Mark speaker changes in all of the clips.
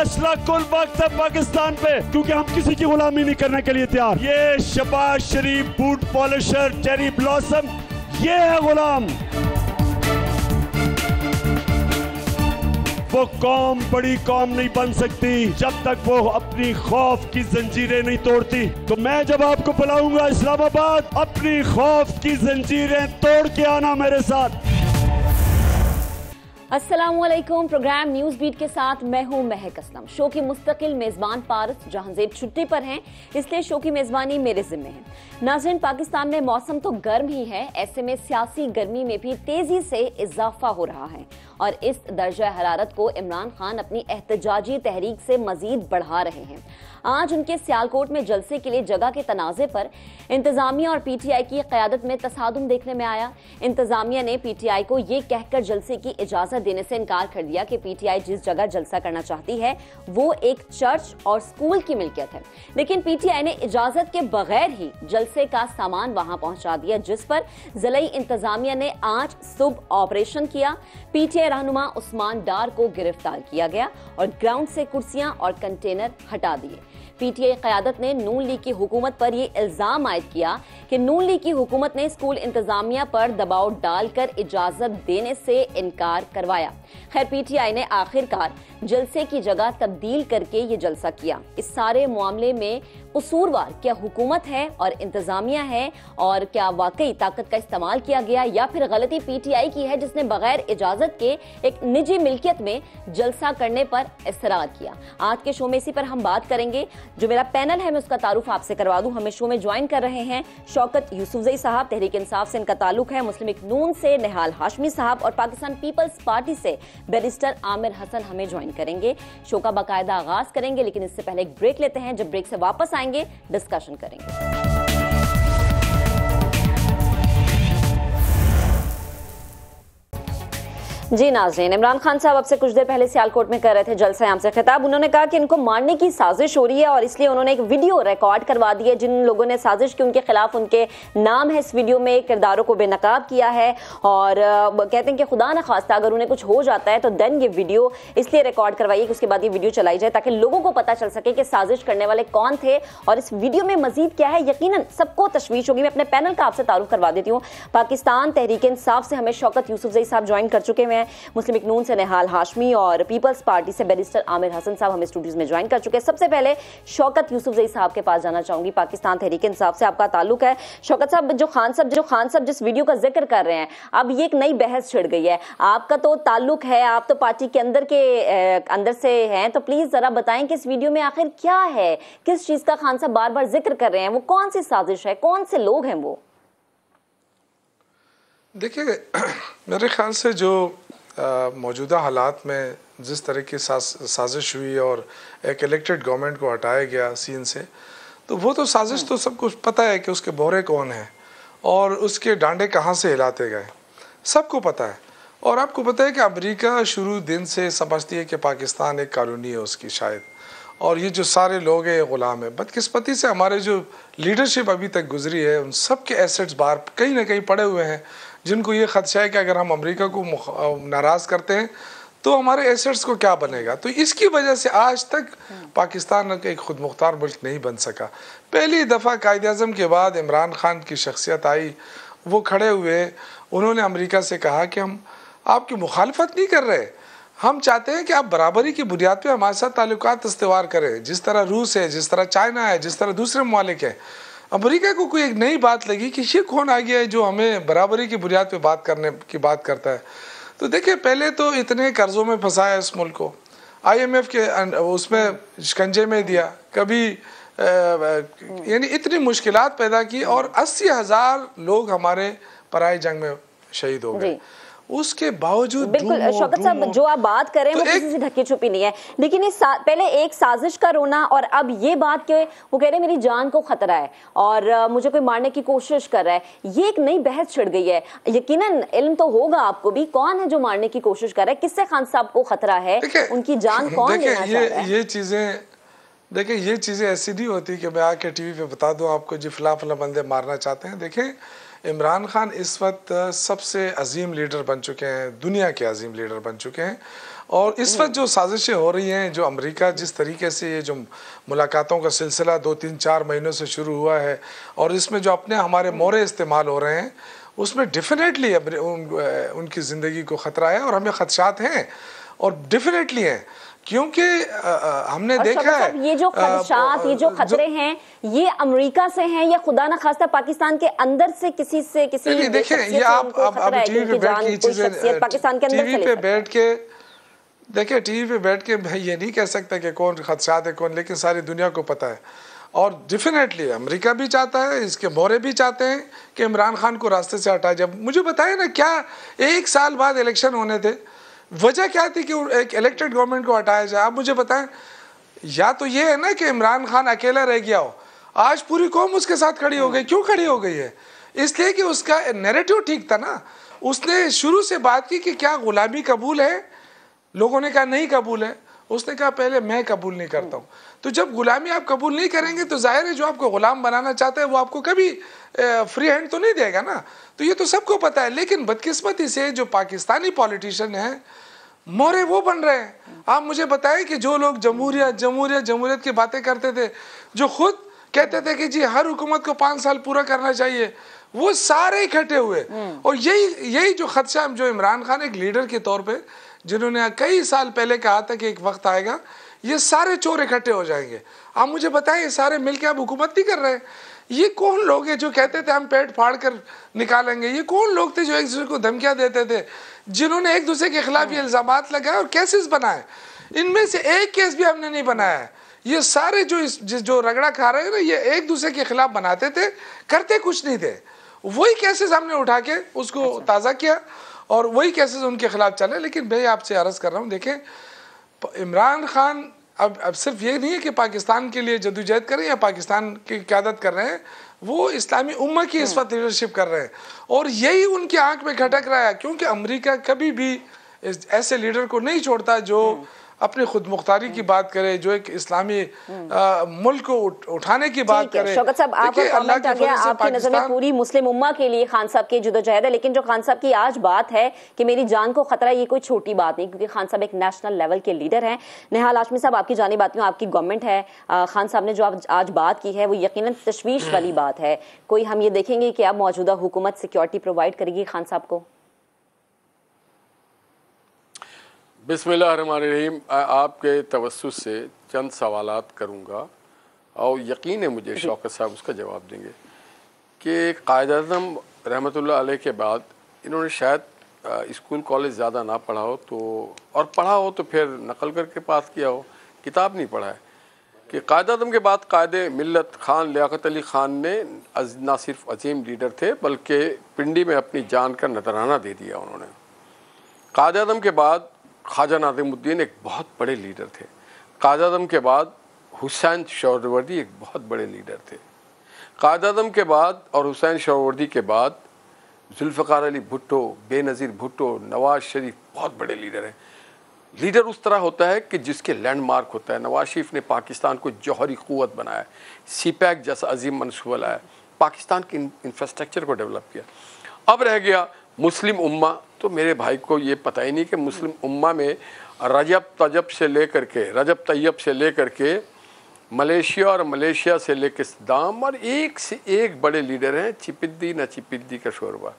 Speaker 1: फैसला कुल वक्त है पाकिस्तान पे, क्योंकि हम किसी की गुलामी नहीं करने के लिए तैयार। ये शहबाज शरीफ, बूट पॉलिशर, चेरी ब्लॉसम, ये है गुलाम। वो कौम बड़ी कौम नहीं बन सकती जब तक वो अपनी खौफ की जंजीरें नहीं तोड़ती। तो मैं जब आपको बुलाऊंगा इस्लामाबाद, अपनी खौफ की जंजीरें तोड़ के आना मेरे साथ।
Speaker 2: अस्सलामुअलैकुम। प्रोग्राम न्यूज बीट के साथ मैं हूं महक असलम। शो की मुस्तकिल मेजबान पारस जहांजेब छुट्टी पर हैं, इसलिए शो की मेजबानी मेरे जिम्मे है। नाज़रीन, पाकिस्तान में मौसम तो गर्म ही है, ऐसे में सियासी गर्मी में भी तेजी से इजाफा हो रहा है और इस दर्जा हरारत को इमरान खान अपनी एहतजाजी तहरीक से मजीद बढ़ा रहे हैं। आज उनके सियालकोट में जलसे के लिए जगह के तनाज़े पर इंतजामिया और पीटीआई की क़यादत में तसादुम देखने में आया। इंतजामिया ने पीटीआई को ये कहकर जलसे की इजाजत देने से इनकार कर दिया कि पीटीआई जिस जगह जलसा करना चाहती है वो एक चर्च और स्कूल की मिल्कियत है, लेकिन पीटीआई ने इजाजत के बगैर ही जलसे का सामान वहां पहुंचा दिया, जिस पर ज़िलाई इंतजामिया ने आज सुबह ऑपरेशन किया। पीटीआई रहनुमा उस्मान डार को गिरफ्तार किया गया और ग्राउंड से कुर्सियां और कंटेनर हटा दिए। पीटीआई क़यादत ने नून लीग की हुकूमत पर यह इल्जाम आयद किया कि नून लीग की हुकूमत ने स्कूल इंतजामिया पर दबाव डालकर इजाजत देने से इनकार करवाया। खैर, पीटीआई ने आखिरकार जलसे की जगह तब्दील करके ये जलसा किया। इस सारे मामले में कसूरवार क्या हुकूमत है और इंतजामिया है, और क्या वाकई ताकत का इस्तेमाल किया गया या फिर गलती पीटीआई की है जिसने बगैर इजाजत के एक निजी मिल्कियत में जलसा करने पर इसरार किया। आज के शो में इसी पर हम बात करेंगे। जो मेरा पैनल है मैं उसका तारुफ आपसे करवा दूं। हमें शो में ज्वाइन कर रहे हैं शौकत यूसुफजई साहब, तहरीक इंसाफ से इनका ताल्लुक है, मुस्लिम लीग नून से निहाल हाशमी साहब और पाकिस्तान पीपल्स पार्टी से बैरिस्टर आमिर हसन हमें ज्वाइन करेंगे। शो का बाकायदा आगाज करेंगे, लेकिन इससे पहले एक ब्रेक लेते हैं। जब ब्रेक से वापस आएंगे डिस्कशन करेंगे। जी नाज़रीन, इमरान खान साहब अब से कुछ देर पहले सियालकोट में कर रहे थे जलसा आम से खिताब। उन्होंने कहा कि इनको मारने की साजिश हो रही है और इसलिए उन्होंने एक वीडियो रिकॉर्ड करवा दी है। जिन लोगों ने साजिश की उनके खिलाफ उनके नाम है इस वीडियो में, किरदारों को बेनकाब किया है और कहते हैं कि खुदा न खास्ता अगर उन्हें कुछ हो जाता है तो देन ये वीडियो इसलिए रिकॉर्ड करवाइए कि उसके बाद ये वीडियो चलाई जाए ताकि लोगों को पता चल सके कि साजिश करने वाले कौन थे और इस वीडियो में मजीद क्या है। यकीनन सबको तशवीश होगी। मैं अपने पैनल का आपसे तारुफ करवा देती हूँ। पाकिस्तान तहरीक इंसाफ से हमें शौकत यूसुफजई साहब ज्वाइन कर चुके हैं, मुस्लिम लीग नून से निहाल हाशमी और पीपल्स पार्टी से बैरिस्टर आमिर हसन साहब हमें स्टूडियोज में ज्वाइन कर चुके हैं। सबसे पहले शौकत यूसुफजई साहब के पास जाना चाहूंगी। पाकिस्तान तहरीक इंसाफ से आपका ताल्लुक है। शौकत साहब, जो खान साहब जिस वीडियो का जिक्र कर रहे हैं, अब ये एक नई बहस छिड़ गई है। आपका तो ताल्लुक है, आप तो पार्टी के अंदर से हैं, तो प्लीज जरा बताएं कि इस वीडियो में आखिर क्या है, किस चीज का खान साहब बार बार जिक्र कर रहे हैं, वो कौन सी साजिश है, कौन से लोग हैं वो?
Speaker 3: देखिए, मेरे ख्याल से जो मौजूदा हालात में जिस तरह की साजिश हुई और एक इलेक्टेड गवर्नमेंट को हटाया गया सीन से, तो वो तो साजिश तो सबको पता है कि उसके बोरे कौन हैं और उसके डांडे कहाँ से हिलाते गए, सबको पता है। और आपको पता है कि अमेरिका शुरू दिन से समझती है कि पाकिस्तान एक कॉलोनी है उसकी शायद, और ये जो सारे लोग हैं ग़ुलाम है। बदकिस्मती से हमारे जो लीडरशिप अभी तक गुजरी है उन सब के एसेट्स बाहर कहीं ना कहीं पड़े हुए हैं, जिनको ये खदशा है कि अगर हम अमेरिका को नाराज़ करते हैं तो हमारे एसेट्स को क्या बनेगा। तो इसकी वजह से आज तक पाकिस्तान एक खुद मुख्तार मुल्क नहीं बन सका। पहली दफ़ा कायद-ए-आज़म के बाद इमरान खान की शख्सियत आई, वो खड़े हुए, उन्होंने अमेरिका से कहा कि हम आपकी मुखालफत नहीं कर रहे, हम चाहते हैं कि आप बराबरी की बुनियाद पे हमारे साथ ताल्लुकात इस्तेवार करें, जिस तरह रूस है, जिस तरह चाइना है, जिस तरह दूसरे ममालिक हैं। अमेरिका को कोई एक नई बात लगी कि ये कौन आ गया है जो हमें बराबरी की बुनियाद पे बात करने की बात करता है। तो देखिए, पहले तो इतने कर्ज़ों में फंसाया इस मुल्क को, IMF के उसमें शिकंजे में दिया, कभी यानी इतनी मुश्किलात पैदा की और 80,000 लोग हमारे पराई जंग में शहीद हो गए। उसके बावजूद
Speaker 2: बिल्कुल शौकत साहब, जो आप बात करें वो किसी से ढकी छुपी नहीं है, लेकिन इस पहले एक साजिश का रोना और अब ये बात कि वो कह रहे हैं मेरी जान को खतरा है और मुझे कोई मारने की कोशिश कर रहा है, ये एक नई बहस छिड़ गई है। यकीनन इल्म तो होगा आपको भी, कौन है जो मारने की कोशिश कर रहा है, किससे खान साहब को खतरा है, उनकी जान कौन लेना चाह रहा है?
Speaker 3: ये चीजें देखिए, ये चीजें ऐसी नहीं होती कि मैं आके टीवी पे बता दूं आपको जी फला फला बंदे मारना चाहते हैं। देखें, इमरान खान इस वक्त सबसे अजीम लीडर बन चुके हैं, दुनिया के अजीम लीडर बन चुके हैं। और इस वक्त जो साजिशें हो रही हैं, जो अमेरिका जिस तरीके से ये जो मुलाकातों का सिलसिला 2-3-4 महीनों से शुरू हुआ है और इसमें जो अपने हमारे मोहरे इस्तेमाल हो रहे हैं, उसमें डेफिनेटली उनकी ज़िंदगी को ख़तरा है और हमें ख़दशात हैं और डेफिनेटली हैं, क्योंकि हमने देखा है
Speaker 2: ये जो खदशात, ये जो खतरे हैं, ये अमेरिका से हैं या खुदा न खास्ता पाकिस्तान के अंदर से किसी
Speaker 3: देखिए, ये आप टीवी पे बैठ के चीजें
Speaker 2: पाकिस्तान के अंदर
Speaker 3: टीवी पे बैठ के देखिए, टीवी पे बैठ के मैं ये नहीं कह सकता कि कौन खदशात है कौन, लेकिन सारी दुनिया को पता है। और डेफिनेटली अमेरिका भी चाहता है, इसके मोहरे भी चाहते हैं कि इमरान खान को रास्ते से हटाया जाए। मुझे बताए ना, क्या 1 साल बाद इलेक्शन होने थे, वजह क्या थी कि एक इलेक्टेड गवर्नमेंट को हटाया जाए? आप मुझे बताएं। या तो ये है ना कि इमरान खान अकेला रह गया हो, आज पूरी कौम उसके साथ खड़ी हो गई। क्यों खड़ी हो गई है? इसलिए कि उसका नैरेटिव ठीक था ना। उसने शुरू से बात की कि क्या गुलामी कबूल है, लोगों ने कहा नहीं कबूल है। उसने कहा पहले मैं कबूल नहीं करता हूँ। तो जब गुलामी आप कबूल नहीं करेंगे तो जाहिर है जो आपको गुलाम बनाना चाहता है वो आपको कभी फ्री हैंड तो नहीं देगा ना। तो ये तो सबको पता है। लेकिन बदकिस्मती से जो पाकिस्तानी पॉलिटिशियन हैं, मोहरे वो बन रहे हैं। आप मुझे बताएं कि जो लोग जमहूरियत जमहूरियत जमहूरियत की बातें करते थे, जो खुद कहते थे कि जी हर हुकूमत को 5 साल पूरा करना चाहिए, वो सारे इकट्ठे हुए। और यही जो खदशा जो इमरान खान एक लीडर के तौर पे, जिन्होंने कई साल पहले कहा था कि एक वक्त आएगा ये सारे चोर इकट्ठे हो जाएंगे। आप मुझे बताएं, ये सारे मिलकर अब हुकूमत नहीं कर रहे हैं। ये कौन लोग हैं जो कहते थे हम पेट फाड़ कर निकालेंगे? ये कौन लोग थे जो एक दूसरे को धमकियां देते थे, जिन्होंने एक दूसरे के खिलाफ ये इल्जामात लगाए और केसेस बनाए? इनमें से एक केस भी हमने नहीं बनाया है। ये सारे जो रगड़ा खा रहे हैं ना, ये एक दूसरे के खिलाफ बनाते थे, करते कुछ नहीं थे। वही केसेस हमने उठा के उसको ताज़ा किया और वही केसेस उनके खिलाफ चले। लेकिन मैं आपसे अर्ज कर रहा हूँ, देखें, इमरान खान अब सिर्फ ये नहीं है कि पाकिस्तान के लिए जदोजहद कर रहे हैं या पाकिस्तान की क़यादत कर रहे हैं, वो इस्लामी उम्मा की इस वक्त लीडरशिप कर रहे हैं। और यही उनकी आंख में खटक रहा है, क्योंकि अमेरिका कभी भी ऐसे लीडर को नहीं छोड़ता जो अपनी खुद मुख्तारी की बात करे, जो एक इस्लामी मुल्क को उठाने की बात करे।
Speaker 2: शौकत साहब, आपका कमेंट आ गया, आपकी नज़र में पूरी मुस्लिम उम्मा के लिए खान साहब की जदोजहद है। लेकिन जो खान साहब की आज बात है कि मेरी जान को खतरा, ये कोई छोटी बात नहीं, क्योंकि खान साहब एक नेशनल लेवल के लीडर हैं। निहाल हाशमी साहब, आपकी जानिब आती हूँ, आपकी गवर्नमेंट है, खान साहब ने जो आज बात की है वो यकीनन तशवीश वाली बात है। कोई हम ये देखेंगे कि अब मौजूदा हुकूमत सिक्योरिटी प्रोवाइड करेगी खान साहब को?
Speaker 4: बिस्मिल्लाहिर्रहमानिर्रहीम। आपके तवस्सुस से चंद सवालात करूँगा और यकीन है मुझे शौकत साहब उसका जवाब देंगे कि कायद-ए-आज़म रहमतुल्लाह अलैह के बाद इन्होंने शायद स्कूल कॉलेज ज़्यादा ना पढ़ा हो, तो और पढ़ा हो तो फिर नकल करके पास किया हो, किताब नहीं पढ़ा है। कि कायद-ए-आज़म के बाद कायदे मिल्लत खान लियाकत अली खान ने ना सिर्फ अजीम लीडर थे बल्कि पिंडी में अपनी जान का नजराना दे दिया उन्होंने। कायद-ए-आज़म के बाद ख्वाजा नाज़िमुद्दीन एक बहुत बड़े लीडर थे। कायद-ए-आज़म के बाद हुसैन शौहरवर्दी एक बहुत बड़े लीडर थे। कायद-ए-आज़म के बाद और हुसैन शौहरवर्दी के बाद जुल्फ़िकार अली भुट्टो, बेनज़ीर भुट्टो, नवाज शरीफ बहुत बड़े लीडर हैं। लीडर उस तरह होता है कि जिसके लैंडमार्क होता है। नवाज शरीफ ने पाकिस्तान को जौहरी क़ुव्वत बनाया, सीपैक जैसा अजीम मनसूबा लाया, पाकिस्तान के इंफ्रास्ट्रक्चर को डेवलप किया। अब रह गया मुस्लिम उम्मा, तो मेरे भाई को ये पता ही नहीं कि मुस्लिम उम्मा में रजब तैयब से लेकर के मलेशिया और मलेशिया से लेकर सद्दाम और एक से एक बड़े लीडर हैं। चिपिद्दी न चिपिद्दी का शोरबा।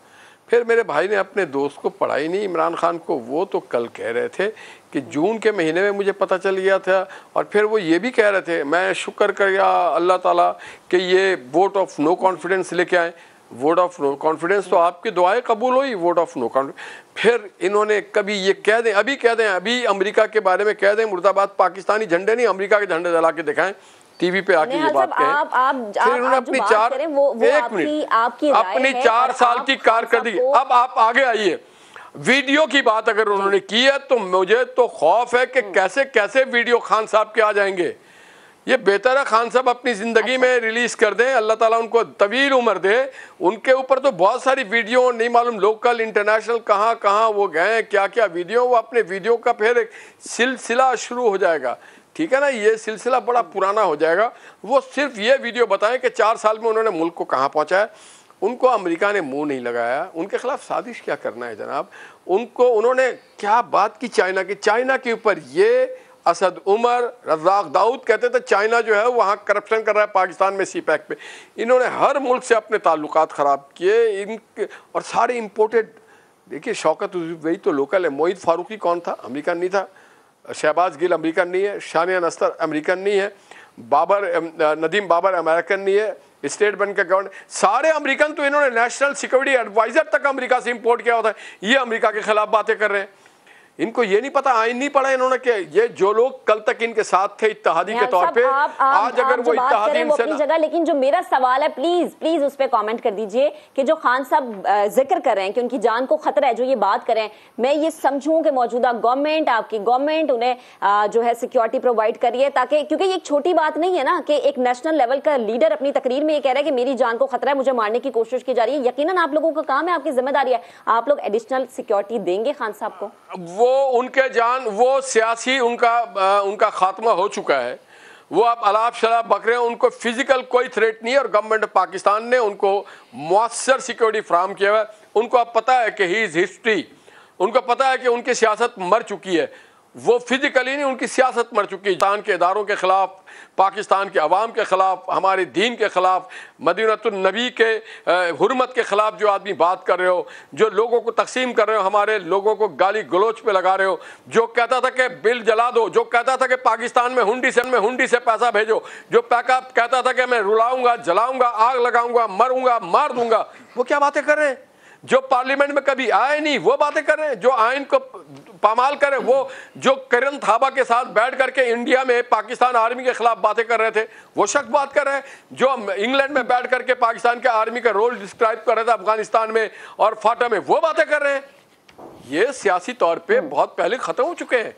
Speaker 4: फिर मेरे भाई ने अपने दोस्त को पढ़ा ही नहीं इमरान खान को। वो तो कल कह रहे थे कि जून के महीने में मुझे पता चल गया था, और फिर वो ये भी कह रहे थे मैं शुक्र कर अल्लाह ताला कि ये वोट ऑफ नो कॉन्फिडेंस लेके आए। वोट ऑफ नो कॉन्फिडेंस तो आपकी दुआएं कबूल हुई, वोट ऑफ नो कॉन्फिडेंस। फिर इन्होंने कभी ये कह दें, अभी अमेरिका के बारे में कह दें मुर्दाबाद, पाकिस्तानी झंडे नहीं अमेरिका के झंडे जला के दिखाएं टीवी पे आके ये बात कहें। फिर इन्होंने अपनी अपनी 4 साल की कारकर्दगी, अब आप आगे आइए। वीडियो की बात अगर उन्होंने की है तो मुझे तो खौफ है कि कैसे कैसे वीडियो खान साहब के आ जाएंगे। ये बेहतर है खान साहब अपनी ज़िंदगी में रिलीज़ कर दें, अल्लाह ताला उनको तवील उम्र दे। उनके ऊपर तो बहुत सारी वीडियो, नहीं मालूम लोकल इंटरनेशनल कहाँ कहाँ वो गए, क्या क्या वीडियो, वो अपने वीडियो का फिर एक सिलसिला शुरू हो जाएगा। ठीक है ना, ये सिलसिला बड़ा पुराना हो जाएगा। वो सिर्फ ये वीडियो बताएं कि 4 साल में उन्होंने मुल्क को कहाँ पहुँचाया। उनको अमेरिका ने मुंह नहीं लगाया, उनके खिलाफ साजिश क्या करना है जनाब। उन्होंने क्या बात की चाइना के ऊपर। ये असद उमर, रज़ाक दाऊद कहते थे चाइना जो है वहाँ करप्शन कर रहा है पाकिस्तान में CPEC पे। इन्होंने हर मुल्क से अपने ताल्लुकात ख़राब किए और सारे इम्पोर्टेड। देखिए शौकत वही तो लोकल है। मोहित फारूकी कौन था? अमेरिकन नहीं था। शहबाज गिल अमेरिकन नहीं है। शानिया नस्तर अमेरिकन नहीं है। नदीम बाबर अमेरिकन नहीं है। स्टेट बैंक का गवर्नर सारे अमेरिकन। तो इन्होंने नेशनल सिक्योरिटी एडवाइजर तक अमेरिका से इंपोर्ट किया होता है। ये अमेरिका के खिलाफ बातें कर रहे हैं। इनको ये नहीं पता, आइन नहीं पढ़ा इन्होंने कि ये जो लोग कल तक इनके साथ थे इत्तेहादी के तौर पे, आज अगर वो इत्तेहादी इनसे
Speaker 2: अपनी जगह। लेकिन जो मेरा सवाल है, प्लीज उस पर कमेंट कर दीजिए कि जो खान साहब जिक्र कर रहे हैं कि उनकी जान को खतरा है, जो ये बात करें, मैं ये समझूं कि मौजूदा गवर्नमेंट, आपकी गवर्नमेंट उन्हें जो है सिक्योरिटी प्रोवाइड करिए, ताकि, क्योंकि ये एक छोटी बात नहीं है ना कि एक नेशनल लेवल का लीडर अपनी तकरीर में ये कह रहा है कि मेरी जान को खतरा है, मुझे मारने की कोशिश की जा रही है। यकीनन आप लोगों का काम है, आपकी जिम्मेदारी है, आप लोग एडिशनल सिक्योरिटी देंगे खान साहब को?
Speaker 4: वो उनके वो सियासी उनका खात्मा हो चुका है। वो अब अलाप शलाप बक रहे हैं। उनको फिजिकल कोई थ्रेट नहीं है और गवर्नमेंट पाकिस्तान ने उनको मुअस्सर सिक्योरिटी फ्राहम किया है। उनको अब पता है कि ही इज हिस्ट्री। उनको पता है कि उनकी सियासत मर चुकी है। वो फिजिकली नहीं, उनकी सियासत मर चुकी है। पाकिस्तान के इदारों के खिलाफ, पाकिस्तान के अवाम के खिलाफ, हमारे दीन के खिलाफ, मदीनतुन नबी के हुर्मत के खिलाफ जो आदमी बात कर रहे हो, जो लोगों को तकसीम कर रहे हो, हमारे लोगों को गाली गलोच पे लगा रहे हो, जो कहता था कि बिल जला दो, जो कहता था कि पाकिस्तान में हुंडी से पैसा भेजो, जो कहता था कि मैं रुलाऊंगा, जलाऊंगा, आग लगाऊंगा, मरूंगा, मार दूंगा, वो क्या बातें कर रहे हैं? जो पार्लियामेंट में कभी आए नहीं वो बातें कर रहे हैं। जो आइन को पामाल करे, वो जो करण थाबा के साथ बैठ करके इंडिया में पाकिस्तान आर्मी के खिलाफ बातें कर रहे थे, वो शख्स बात कर रहे हैं। जो इंग्लैंड में बैठ करके पाकिस्तान के आर्मी का रोल डिस्क्राइब कर रहे थे अफगानिस्तान में और फाटा में, वो बातें कर रहे हैं। ये सियासी तौर पे बहुत पहले खत्म हो चुके हैं।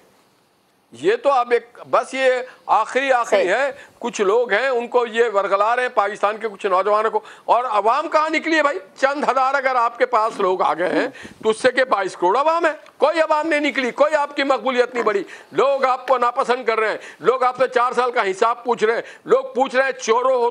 Speaker 4: ये तो अब एक बस ये आखिरी है। कुछ लोग हैं उनको ये वर्गला रहे हैं, पाकिस्तान के कुछ नौजवानों को। और अवाम कहाँ निकली है भाई? चंद हजार अगर आपके पास लोग आ गए हैं तो उससे के 22 करोड़ अवाम है। कोई अवाम नहीं निकली, कोई आपकी मकबूलियत नहीं बढ़ी। लोग आपको नापसंद कर रहे हैं। लोग आपसे 4 साल का हिसाब पूछ रहे हैं। लोग पूछ रहे हैं चोरों हो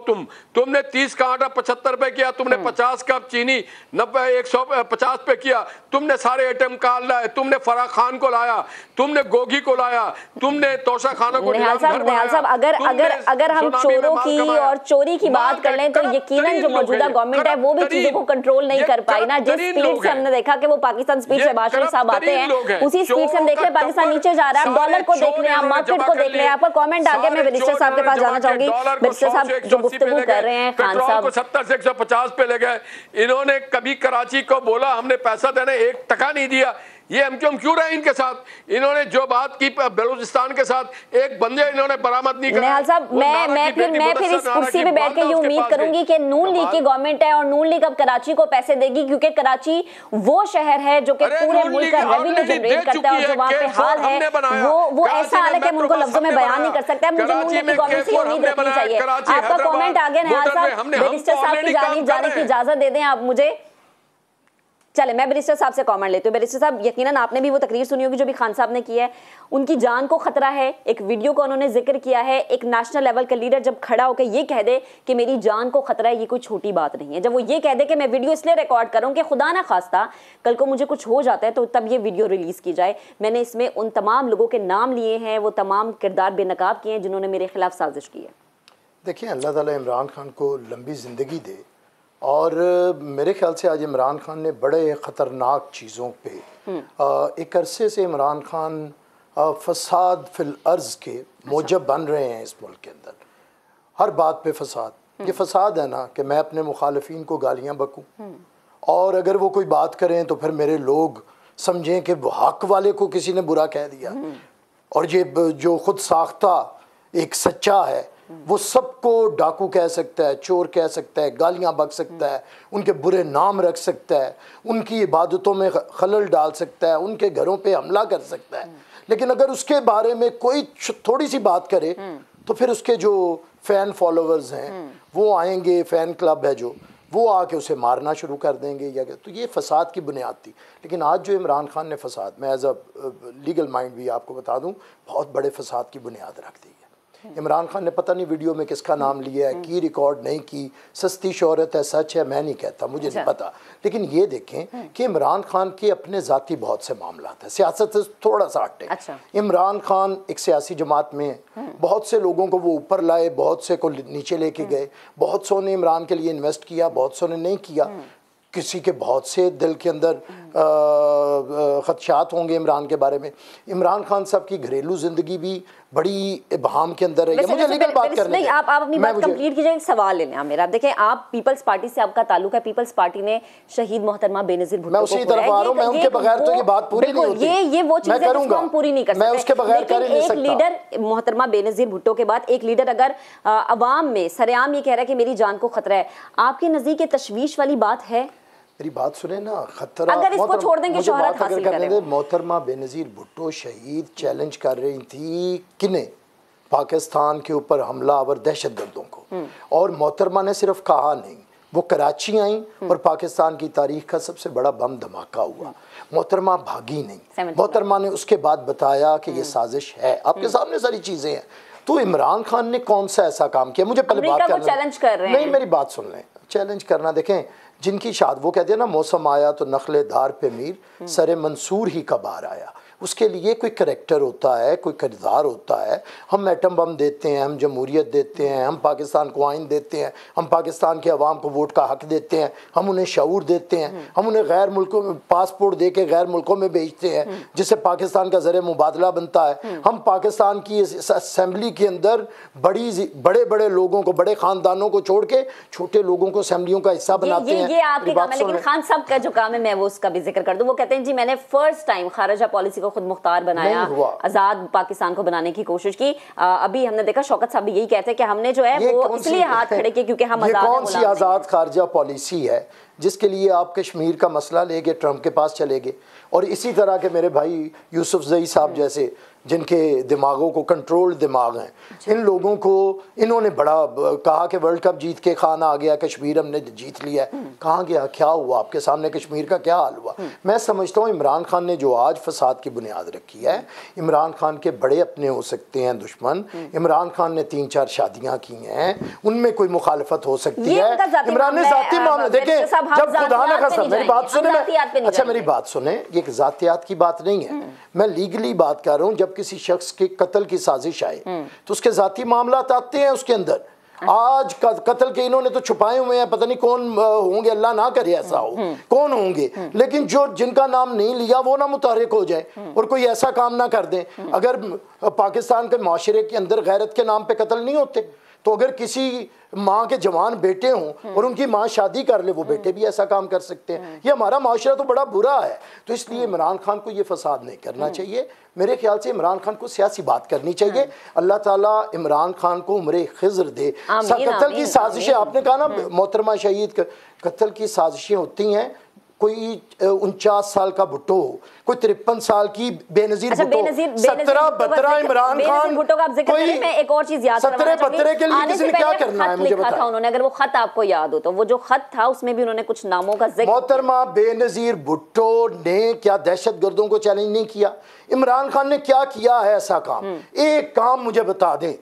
Speaker 4: तुमने 30 का आटा 75 पे किया, तुमने 50 का चीनी 90 150 पे किया, तुमने सारे एटीएम कार्ड लाए, तुमने फराह खान को लाया, तुमने गोगी को लाया, तुमने तोशा खाना को।
Speaker 2: निहाल साहब, अगर हम चोरों की और चोरी की बात कर लें तो यकीनन जो मौजूदा गवर्नमेंट है वो भी चीजों को कंट्रोल नहीं कर पाई ना। जिस स्पीड से हमने देखा कि वो पाकिस्तान स्पीड से शहबाज शरीफ साहब आते हैं, उसी स्पीड से हम देख रहे हैं पाकिस्तान नीचे जा रहा है। डॉलर को देख रहे हैं, मार्केट को देख रहे हैं। आपका कमेंट आ गया, मैं बैरिस्टर साहब के पास जाना चाहूंगी। बैरिस्टर साहब जो गुफ्तगू कर रहे हैं खान साहब, 70 से 150 पे ले गए। इन्होंने कभी कराची को बोला हमने पैसा देने 1 टका नहीं दिया। ये हम क्यों रहे इनके साथ? इन्होंने जो बात की बलूचिस्तान के साथ, एक बंदे इन्होंने बरामद नहीं करा। निहाल साहब, मैं फिर इस कुर्सी पे बैठ के ये उम्मीद करूंगी कि नून लीग की गवर्नमेंट है और नून लीग अब कराची को पैसे देगी, क्योंकि कराची वो शहर है जो कि पूरे मुल्क का रेवेन्यू जनरेट करता है और जो वहाँ पे हाल है वो ऐसा हाल है कि हम उनको लफ्जों में बयान नहीं कर सकते। मुझे नून लीग की गवर्नमेंट से उम्मीद रखनी चाहिए। आपका कॉमेंट आ गया निहाल साहब। बैरिस्टर साहब की जाने की इजाजत दे दें आप मुझे। चले, मैं बैरिस्टर साहब से कमेंट लेती हूँ। बैरिस्टर साहब, यकीनन आपने भी वो तकरीर सुनी होगी जो भी खान साहब ने की है। उनकी जान को खतरा है, एक वीडियो को उन्होंने जिक्र किया है। एक नेशनल लेवल का लीडर जब खड़ा होकर ये कह दे कि मेरी जान को खतरा है, ये कोई छोटी बात नहीं है। जब वो ये कह दे कि मैं वीडियो इसलिए रिकॉर्ड करूँ कि खुदा ना खास्ता कल को मुझे कुछ हो जाता है तो तब ये वीडियो रिलीज की जाए। मैंने इसमें उन तमाम लोगों के नाम लिए हैं, वो तमाम किरदार बेनकाब किए हैं जिन्होंने मेरे खिलाफ साजिश की है।
Speaker 5: देखिए, अल्लाह ताला इमरान खान को लंबी ज़िंदगी दे। और मेरे ख्याल से आज इमरान खान ने बड़े ख़तरनाक चीज़ों पे एक अरसे से इमरान खान फसाद फिल अर्ज़ के मौजब बन रहे हैं इस मुल्क के अंदर। हर बात पे फसाद। ये फसाद है ना कि मैं अपने मुखालिफिन को गालियाँ बकूँ और अगर वो कोई बात करें तो फिर मेरे लोग समझें कि हक वाले को किसी ने बुरा कह दिया। और ये जो खुद साख्ता एक सच्चा है वो सबको डाकू कह सकता है, चोर कह सकता है, गालियाँ बक सकता है, उनके बुरे नाम रख सकता है, उनकी इबादतों में खलल डाल सकता है, उनके घरों पे हमला कर सकता है। लेकिन अगर उसके बारे में कोई थोड़ी सी बात करे तो फिर उसके जो फ़ैन फॉलोअर्स हैं वो आएंगे, फ़ैन क्लब है जो, वो आके उसे मारना शुरू कर देंगे। या तो ये फसाद की बुनियाद थी। लेकिन आज जो इमरान खान ने फसाद, मैं एज अ लीगल माइंड भी आपको बता दूँ, बहुत बड़े फसाद की बुनियाद रख दी है। इमरान खान ने पता नहीं वीडियो में किसका नाम लिया है, की रिकॉर्ड नहीं की, सस्ती शोहरत है, सच है, मैं नहीं कहता, मुझे नहीं पता। लेकिन ये देखें कि इमरान खान के अपने ज़ाती बहुत से मामला हैं, सियासत से थोड़ा सा हटे। इमरान खान एक सियासी जमात में बहुत से लोगों को वो ऊपर लाए, बहुत से को नीचे लेके गए, बहुत सौ ने इमरान के लिए इन्वेस्ट किया, बहुत सौ ने नहीं किया, किसी के बहुत से दिल के अंदर खदशात होंगे इमरान के बारे में। इमरान खान साहब की घरेलू जिंदगी भी बड़ी इबहम के अंदर है। मुझे लीगल बात करनी है,
Speaker 2: आप अपनी बात कंप्लीट कीजिए। एक सवाल लेने हैं मेरा, देखिए आप पीपल्स पार्टी से आपका ताल्लुक है, पीपल्स पार्टी ने शहीद मोहतरमा बेनजीर भुट्टो,
Speaker 5: मैं उसी तरफ आ रहा हूं, मैं उनके बगैर तो ये बात पूरी नहीं होती।
Speaker 2: ये वो चीज है जिसको हम पूरी नहीं कर सकते,
Speaker 5: मैं उसके बगैर कर ही नहीं सकता।
Speaker 2: एक लीडर मोहतरमा बेनजीर भुट्टो के बाद एक लीडर अगर अवाम में सरेआम ये कह रहा है कि मेरी जान को खतरा है, आपके नजदीक ये तशवीश वाली बात है?
Speaker 5: मेरी बात सुने ना, खतरा
Speaker 2: अगर इसको छोड़ देंगे शोहरत हासिल करेंगे।
Speaker 5: मोहतरमा बेनजीर भुट्टो शहीद चैलेंज कर रही थी किन्हें? पाकिस्तान के ऊपर हमला और दहशतगर्दों को। और मोहतरमा ने सिर्फ कहा नहीं, वो कराची आई और पाकिस्तान की तारीख का सबसे बड़ा बम धमाका हुआ। मोहतरमा भागी नहीं, मोहतरमा ने उसके बाद बताया कि ये साजिश है, आपके सामने सारी चीजें हैं। तो इमरान खान ने कौन सा ऐसा काम किया? मुझे पहले बात करना,
Speaker 2: चैलेंज कर रहे हैं।
Speaker 5: नहीं मेरी बात सुन लें, चैलेंज करना देखें, जिनकी शाद वो कहते हैं ना, मौसम आया तो नखले दार पे मीर सरे मंसूर ही कबार आया। उसके लिए कोई करैक्टर होता है, कोई किरदार होता है। हम एटम बम देते हैं, हम जमहूरियत देते हैं, हम पाकिस्तान को आइन देते हैं, हम पाकिस्तान के अवाम को वोट का हक देते हैं, हम उन्हें शऊर देते हैं, हम उन्हें गैर मुल्कों में पासपोर्ट दे के गैर मुल्कों में भेजते हैं जिससे पाकिस्तान का ज़रिए मुबादला बनता है। हम पाकिस्तान की असम्बली के अंदर बड़े बड़े लोगों को, बड़े ख़ानदानों को छोड़ के छोटे लोगों को असम्बलियों का हिस्सा बनाते हैं।
Speaker 2: ये आपके काम है, लेकिन खान साहब का जो काम है मैं वो उसका भी जिक्र कर दूं। वो कहते हैं जी मैंने फर्स्ट टाइम खारजा पॉलिसी को खुद मुख्तार बनाया, आजाद पाकिस्तान को बनाने की कोशिश की। अभी हमने देखा शौकत साहब भी यही कहते हैं कि हमने जो है वो इसलिए हाथ खड़े किए क्योंकि हम आजाद हैं।
Speaker 5: कौन सी आजाद खारजा पॉलिसी है जिसके लिए आप कश्मीर का मसला लेके ट्रंप के पास चले गए? और इसी तरह के मेरे भाई यूसुफ जई साहब जैसे जिनके दिमागों को कंट्रोल दिमाग हैं, इन लोगों को इन्होंने बड़ा कहा कि वर्ल्ड कप जीत के खान आ गया, कश्मीर हमने जीत लिया। कहाँ गया? क्या हुआ? आपके सामने कश्मीर का क्या हाल हुआ? मैं समझता हूँ इमरान खान ने जो आज फसाद की बुनियाद रखी है, इमरान खान के बड़े अपने हो सकते हैं दुश्मन, इमरान खान ने 3-4 शादियाँ की हैं, उनमें कोई मुखालफत हो सकती है। इमरान ने जाती मामले देखें, जब खुदा न खास्ता, मेरी बात सुने, अच्छा मेरी बात सुने, ये जातियात की बात नहीं है, मैं लीगली बात कर रहा हूँ। जब किसी शख्स के कत्ल की साजिश आए तो उसके जाती मामलात आते हैं उसके अंदर। आज कत्ल के इन्होंने तो छुपाए हुए हैं, पता नहीं कौन होंगे, अल्लाह ना करे ऐसा हो, कौन होंगे, लेकिन जो जिनका नाम नहीं लिया वो ना मुतहरिक हो जाए और कोई ऐसा काम ना कर दें। अगर पाकिस्तान के माशरे के अंदर गैरत के नाम पे कत्ल नहीं होते, तो अगर किसी माँ के जवान बेटे हों और उनकी माँ शादी कर ले, वो बेटे भी ऐसा काम कर सकते हैं। ये हमारा माशरा तो बड़ा बुरा है। तो इसलिए इमरान खान को ये फसाद नहीं करना चाहिए। मेरे ख्याल से इमरान खान को सियासी बात करनी चाहिए। अल्लाह ताला इमरान खान को उम्रे खिज़्र दे। कत्ल की साजिशें, आपने कहा ना मोहतरमा शहीद, कत्ल की साजिशें होती हैं। कोई 49 साल का भुट्टो, कोई 53 साल की बेनजीर भुट्टो, 17-12 इमरान खान, कोई
Speaker 2: एक और चीज याद
Speaker 5: 17-12 के लिए किसी ने क्या करना है मुझे बताओ।
Speaker 2: उन्होंने, अगर वो खत आपको याद हो तो वो जो खत था उसमें भी उन्होंने कुछ नामों का जिक्र।
Speaker 5: मोहतरमा बेनजीर भुट्टो ने क्या दहशतगर्दों को चैलेंज नहीं किया? इमरान खान ने क्या किया है ऐसा काम? एक काम मुझे बता दें,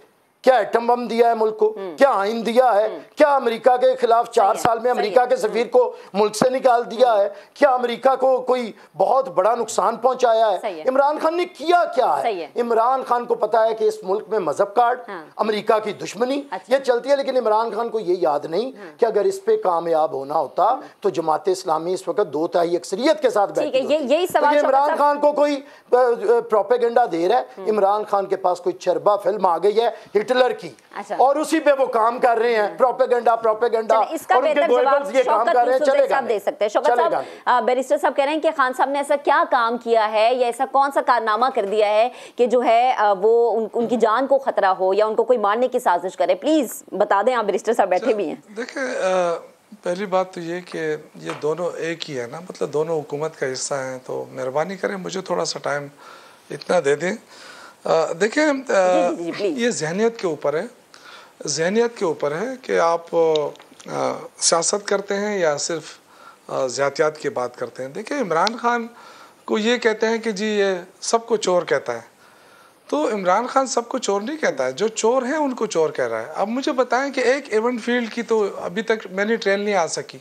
Speaker 5: क्या एटम बम दिया है मुल्क को? क्या आइन दिया है? क्या अमेरिका के खिलाफ 4 साल में अमेरिका के सफीर को मुल्क से निकाल दिया है? क्या अमेरिका को कोई बहुत बड़ा नुकसान पहुंचाया है? इमरान खान ने किया क्या है? इमरान खान को पता है कि इस मुल्क में मजहब कार्ड, अमेरिका की दुश्मनी ये चलती है, लेकिन इमरान खान को ये याद नहीं कि अगर इस पे कामयाब होना होता तो जमात इस्लामी इस वक्त 2/3 अक्सरियत के साथ बैठी होती। तो इमरान खान को कोई प्रोपेगेंडा दे रहा है। इमरान खान के पास कोई चरबा फिल्म आ गई है हिटलर की, और उसी पे वो काम कर रहे हैं, प्रोपेगेंडा
Speaker 2: इसका बेहतर जवाब शौकत दे सकते हैं। शौकत साहब, बैरिस्टर साहब कह रहे हैं कि खान साहब ने ऐसा क्या काम किया है या ऐसा कौन सा कारनामा कर दिया है कि जो है वो उनकी जान को खतरा हो या उनको कोई मारने की साजिश करे? प्लीज बता दें, आप बैरिस्टर साहब बैठे भी हैं।
Speaker 3: देखिए, पहली बात तो ये कि ये दोनों एक ही है ना, मतलब दोनों हुकूमत का हिस्सा हैं, तो मेहरबानी करें मुझे थोड़ा सा टाइम इतना दे दें। देखें, ये जहनियत के ऊपर है, जहनियत के ऊपर है कि आप सियासत करते हैं या सिर्फ ज़ातियात की बात करते हैं। देखिए, इमरान खान को ये कहते हैं कि जी ये सबको चोर कहता है, तो इमरान खान सबको चोर नहीं कहता है, जो चोर हैं उनको चोर कह रहा है। अब मुझे बताएं कि एक एवेंट फील्ड की तो अभी तक मैंने ट्रेन नहीं आ सकी,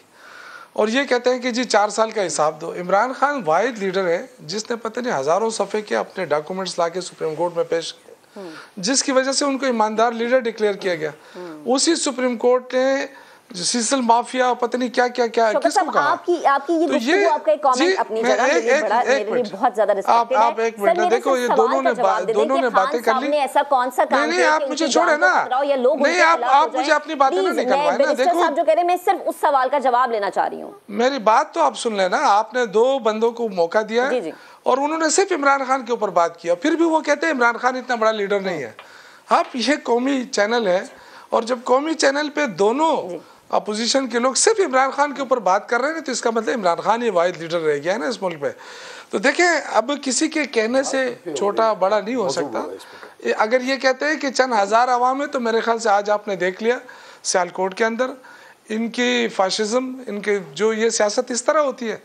Speaker 3: और ये कहते हैं कि जी 4 साल का हिसाब दो। इमरान खान वाहिद लीडर है जिसने पता नहीं हज़ारों सफ़े के अपने डॉक्यूमेंट्स ला के सुप्रीम कोर्ट में पेश किए, जिसकी वजह से उनको ईमानदार लीडर डिक्लेयर किया गया। उसी सुप्रीम कोर्ट ने सीसल माफिया पता नहीं क्या क्या क्या किसको कहा।
Speaker 2: आपकी ये गुफ्तगू, आपका एक कमेंट अपनी जगह मेरे लिए बहुत ज्यादा रिस्पेक्टेड है।
Speaker 3: आप एक मिनट देखो, ये दोनों ने बातें कर ली।
Speaker 2: ऐसा कौन सा काम
Speaker 3: नहीं, आप मुझे छोड़े ना, नहीं आप मुझे अपनी बातें नहीं करवाए ना। देखो
Speaker 2: साहब जो कह रहे हैं, मैं सिर्फ उस सवाल का जवाब लेना चाह रही हूँ।
Speaker 3: मेरी बात तो आप सुन लेना। आपने 2 बंदों को मौका दिया है और उन्होंने सिर्फ इमरान खान के ऊपर बात किया, फिर भी वो कहते हैं इमरान खान इतना बड़ा लीडर नहीं है। आप ये कौमी चैनल है, और जब कौमी चैनल पे दोनों अपोजिशन के लोग सिर्फ इमरान खान के ऊपर बात कर रहे हैं, तो इसका मतलब इमरान खान ही वाहिद लीडर रह गया है ना इस मुल्क पे। तो देखें, अब किसी के कहने से छोटा बड़ा नहीं हो सकता। अगर ये कहते हैं कि चंद हज़ार अवाम है, तो मेरे ख्याल से आज आपने देख लिया सियालकोट के अंदर इनकी फाशिज्म, इनके जो ये सियासत इस तरह होती है,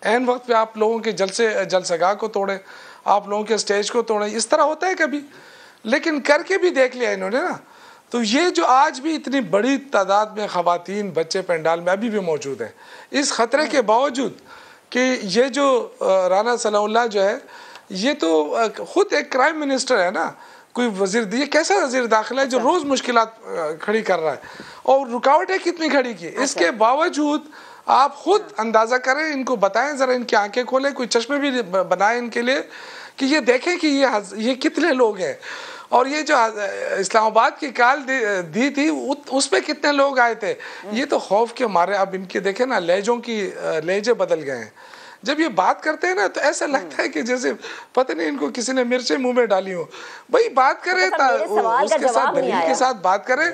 Speaker 3: ऐन वक्त पे आप लोगों के जलसगाह को तोड़े, आप लोगों के स्टेज को तोड़े, इस तरह होता है कभी। लेकिन करके भी देख लिया इन्होंने ना। तो ये जो आज भी इतनी बड़ी तादाद में ख़वातीन बच्चे पंडाल में अभी भी मौजूद हैं, इस ख़तरे के बावजूद कि ये जो राना सनाउल्लाह जो है, ये तो ख़ुद एक क्राइम मिनिस्टर है ना, कोई वज़ीर, ये कैसा वज़ीर दाखिला है जो रोज़ मुश्किलात खड़ी कर रहा है, और रुकावटें कितनी खड़ी की। इसके बावजूद आप खुद अंदाज़ा करें, इनको बताएं, ज़रा इनकी आंखें खोलें, कोई चश्मे भी बनाएं इनके लिए कि ये देखें कि ये कितने लोग हैं। और ये जो इस्लामाबाद की कॉल दी थी उसमें कितने लोग आए थे। ये तो खौफ के मारे, अब इनके देखें ना, लहजे बदल गए हैं। जब ये बात करते हैं ना, तो ऐसा लगता है कि जैसे पता नहीं इनको किसी ने मिर्चें मुंह में डाली हो। भाई बात करें, उसके साथ दलील के साथ बात करें,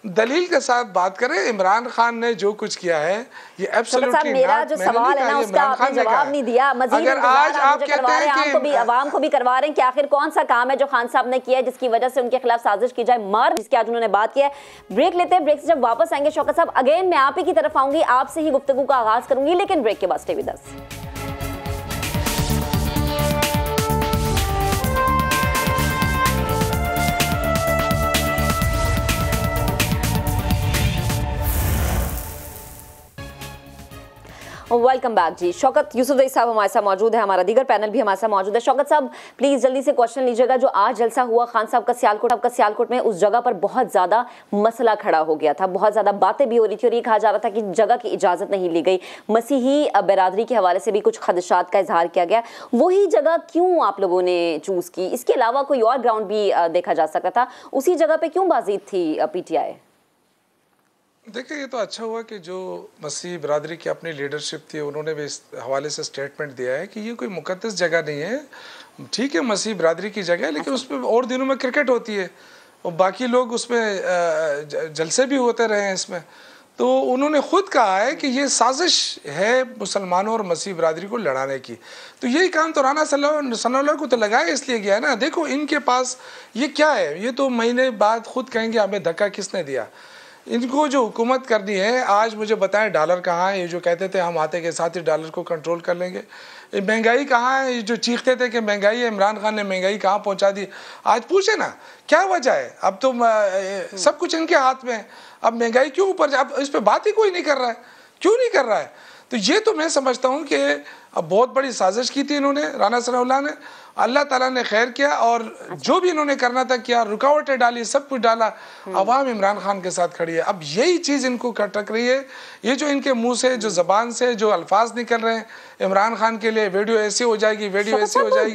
Speaker 3: दलील के साथ बात करें। इमरान खान ने जो कुछ किया है, ये एब्सोल्युटली
Speaker 2: मेरा जो सवाल है ना, उसका आपने जवाब नहीं दिया। मजीद
Speaker 3: अगर आज आप कहते हैं कि
Speaker 2: आवाम को भी करवा रहे हैं कि आखिर कौन सा काम है जो खान साहब ने किया है जिसकी वजह से उनके खिलाफ साजिश की जाए, मार जिसकी आज उन्होंने बात किया है। ब्रेक लेते हैं, ब्रेक से जब वापस आएंगे शौकत साहब, अगेन मैं आप ही की तरफ आऊंगी, आपसे ही गुफ्तगू का आगाज करूंगी, लेकिन ब्रेक के बाद stay with us. Welcome back जी। शौकत यूसुफजई साहब हमारे साथ मौजूद है, हमारा दीगर पैनल भी हमारे साथ मौजूद है। शौकत साहब प्लीज़ जल्दी से क्वेश्चन लीजिएगा। जो आज जलसा हुआ खान साहब का सियालकोट में, उस जगह पर बहुत ज़्यादा मसला खड़ा हो गया था, बहुत ज़्यादा बातें भी हो रही थी, और ये कहा जा रहा था कि जगह की इजाज़त नहीं ली गई। मसीही बिरादरी के हवाले से भी कुछ खदशात का इजहार किया गया। वही जगह क्यों आप लोगों ने चूज़ की? इसके अलावा कोई और ग्राउंड भी देखा जा सकता था, उसी जगह पर क्यों बाज़ीद थी PTI?
Speaker 3: देखिए, ये तो अच्छा हुआ कि जो मसीह बिरादरी की अपनी लीडरशिप थी, उन्होंने भी इस हवाले से स्टेटमेंट दिया है कि ये कोई मुकद्दस जगह नहीं है। ठीक है, मसीह बिरादरी की जगह है, लेकिन उसमें और दिनों में क्रिकेट होती है और बाकी लोग उसमें जलसे भी होते रहे हैं इसमें। तो उन्होंने खुद कहा है कि ये साजिश है मुसलमानों और मसीह बिरादरी को लड़ाने की। तो यही काम तो राना सनाउल्लाह को तो लगाया इसलिए गया है ना। देखो, इनके पास ये क्या है, ये तो महीने बाद खुद कहेंगे हमें धक्का किसने दिया। इनको जो हुकूमत करनी है, आज मुझे बताएं डॉलर कहाँ है। ये जो कहते थे हम आते के साथ ही डॉलर को कंट्रोल कर लेंगे, महंगाई कहाँ है। ये जो चीखते थे कि महंगाई है, इमरान खान ने महंगाई कहाँ पहुँचा दी। आज पूछे ना क्या वजह है। अब तो सब कुछ इनके हाथ में है। अब महंगाई क्यों ऊपर, अब इस पर बात ही कोई नहीं कर रहा है। क्यों नहीं कर रहा है? तो ये तो मैं समझता हूँ कि अब बहुत बड़ी साजिश की थी इन्होंने, राना सनाउल्लाह ने। अल्लाह ताला ने खैर किया, और जो भी इन्होंने करना था किया, रुकावटें डाली, सब कुछ डाला। अवाम इमरान खान के साथ खड़ी है। अब यही चीज़ इनको खटक रही है। ये जो इनके मुंह से, जो ज़बान से जो अल्फाज निकल रहे हैं इमरान खान के लिए, वीडियो ऐसी हो जाएगी, वीडियो ऐसी हो जाएगी।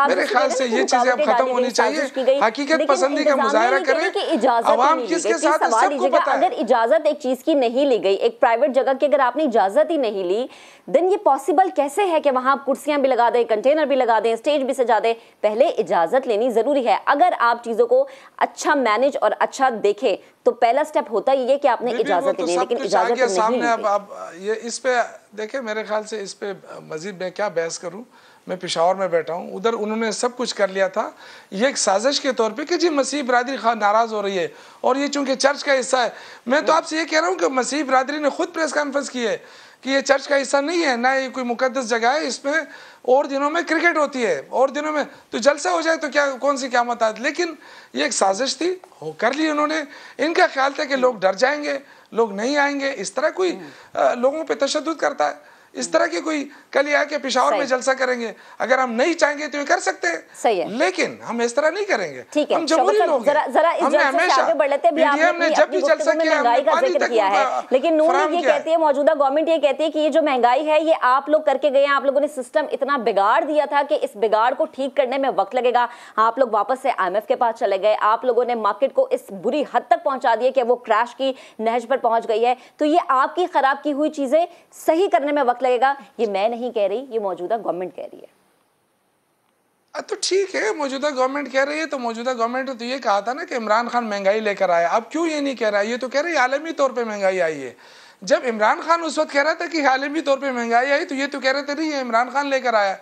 Speaker 3: मेरे ख्याल से ये चीज़ें अब खत्म होनी चाहिए। हकीकत पसंदी का मुजाहरा करें। अवाम किसके साथ है सबको पता है।
Speaker 2: अगर इजाज़त एक चीज़ की नहीं ली गई, एक प्राइवेट जगह की अगर आपने इजाज़त ही नहीं ली, देन ये पॉसिबल कैसे है कि वहाँ कुर्सियाँ भी लगा दें, कंटेनर भी लगा दें, स्टेज भी सजा दे? पहले इजाजत लेनी जरूरी है। अगर आप चीजों को अच्छा मैनेज और अच्छा देखें तो पहला स्टेप होता ही है कि आपने इजाजत लेनी, लेकिन इजाजत नहीं
Speaker 3: सामने। अब ये इस पे देखे, मेरे ख्याल से इस पे मजीद मैं क्या बहस करूं। मैं पेशावर में बैठा हूं, उधर उन्होंने सब कुछ कर लिया था। ये एक साजिश के तौर पे कि जी मसीह बिरादरी नाराज हो रही है, और ये चूंकि चर्च का हिस्सा है। मैं तो आपसे ये कह रहा हूँ कि मसीह बिरादरी ने खुद प्रेस कॉन्फ्रेंस की है कि ये चर्च का हिस्सा नहीं है, ना ये कोई मुकद्दस जगह है, इसमें और दिनों में क्रिकेट होती है, और दिनों में तो जलसा हो जाए तो क्या, कौन सी क़यामत आती। लेकिन ये एक साजिश थी, हो कर ली उन्होंने। इनका ख्याल था कि लोग डर जाएंगे, लोग नहीं आएंगे। इस तरह कोई लोगों पे तशद्दुद करता है, इस तरह के कोई कल ये आके पेशावर में जलसा करेंगे, अगर हम नहीं चाहेंगे तो ये कर सकते हैं,
Speaker 2: सही है,
Speaker 3: लेकिन हम इस तरह नहीं करेंगे।
Speaker 2: ठीक है,
Speaker 3: हम जबरी लोग हैं। हमने हमेशा पीडीएम ने जब भी जलसा किया है,
Speaker 2: महंगाई का जिक्र किया है, लेकिन नूर ये कहती है, मौजूदा गवर्नमेंट ये कहती है कि ये जो महंगाई है ये आप लोग करके गए हैं, आप लोगों ने सिस्टम इतना बिगाड़ दिया था कि इस बिगाड़ को ठीक करने में वक्त लगेगा। आप लोग वापस से IMF के पास चले गए, आप लोगों ने मार्केट को इस बुरी हद तक पहुंचा दिया कि वो क्रैश की नहज पर पहुंच गई है। तो ये आपकी खराब की हुई चीजें सही करने में वक्त लगेगा, ये मैं नहीं कह रही, ये मौजूदा गवर्नमेंट कह रही है।
Speaker 3: तो ठीक है, मौजूदा गवर्नमेंट कह रही है, तो मौजूदा गवर्नमेंट ने तो ये कहा था ना कि इमरान खान महंगाई लेकर आया। अब क्यों ये नहीं कह रहा है? ये तो कह रही है आलमी तौर पे महंगाई आई है। जब इमरान खान उस वक्त कह रहा था कि आलमी तौर पे महंगाई आई, तो ये तो कह रहे थे नहीं, ये इमरान खान लेकर आया।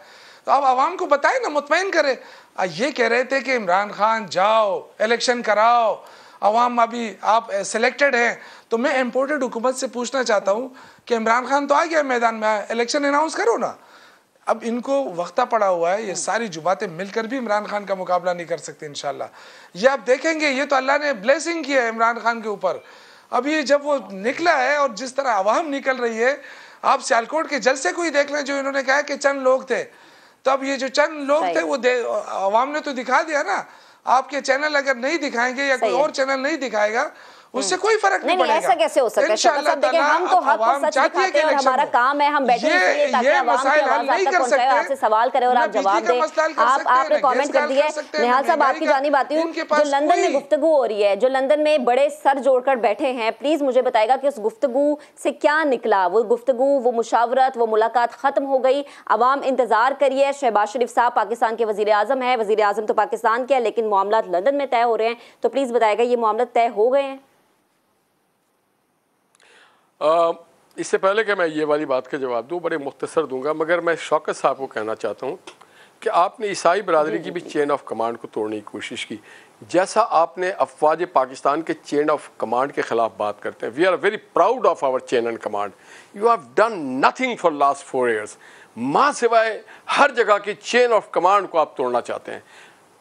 Speaker 3: तो अब आवाम को बताए ना, मुतमईन करे। ये कह रहे थे कि इमरान खान जाओ, इलेक्शन कराओ, अवाम अभी आप सिलेक्टेड हैं। तो मैं इम्पोर्टेड हुकूमत से पूछना चाहता हूँ कि इमरान खान तो आ गया मैदान में, इलेक्शन अनाउंस करो ना। अब इनको वक्ता पड़ा हुआ है, ये सारी जुबातें मिलकर भी इमरान खान का मुकाबला नहीं कर सकते इंशाल्लाह। ये आप देखेंगे, ये तो अल्लाह ने ब्लेसिंग किया है इमरान खान के ऊपर। अब ये जब वो निकला है और जिस तरह अवाम निकल रही है, आप सियालकोट के जलसे को ही देख लें, जो इन्होंने कहा कि चंद लोग थे। तो अब ये जो चंद लोग थे वो अवाम ने तो दिखा दिया ना। आपके चैनल अगर नहीं दिखाएंगे या कोई और चैनल नहीं दिखाएगा, उससे कोई फर्क नहीं पड़ेगा।
Speaker 2: ऐसा कैसे हो सकता है? देखिए, हम तो हक और सच दिखाते हैं और हमारा काम है, हम बैठे इसलिए ताकि आवाम की आवाज आप तक पहुंचाए, आपसे सवाल करें और आप जवाब दें। आपने कमेंट कर दिया है। निहाल साहब, आपकी जानिब आती हूँ। जो लंदन में गुफ्तगू हो रही है, जो लंदन में बड़े सर जोड़कर बैठे हैं, प्लीज मुझे बताएगा कि उस गुफ्तगू से क्या निकला? वो गुफ्तगू, वो मुशावरत, वो मुलाकात खत्म हो गई? अवाम इंतजार करिए। शहबाज शरीफ साहब पाकिस्तान के वजीर आजम है, वजीर आजम तो पाकिस्तान के है, लेकिन मामला लंदन में तय हो रहे हैं। तो प्लीज बताएगा, ये मामला तय हो गए हैं?
Speaker 4: इससे पहले कि मैं ये वाली बात का जवाब दूं, बड़े मुख्तसर दूंगा, मगर मैं शौकत साहब को कहना चाहता हूं कि आपने ईसाई बरादरी की भी चेन ऑफ कमांड को तोड़ने की कोशिश की। जैसा आपने अफवाज पाकिस्तान के चेन ऑफ कमांड के खिलाफ बात करते हैं, we are very proud of our chain and command. You have done nothing for last 4 years। माँ सिवाय हर जगह की चेन ऑफ कमांड को आप तोड़ना चाहते हैं।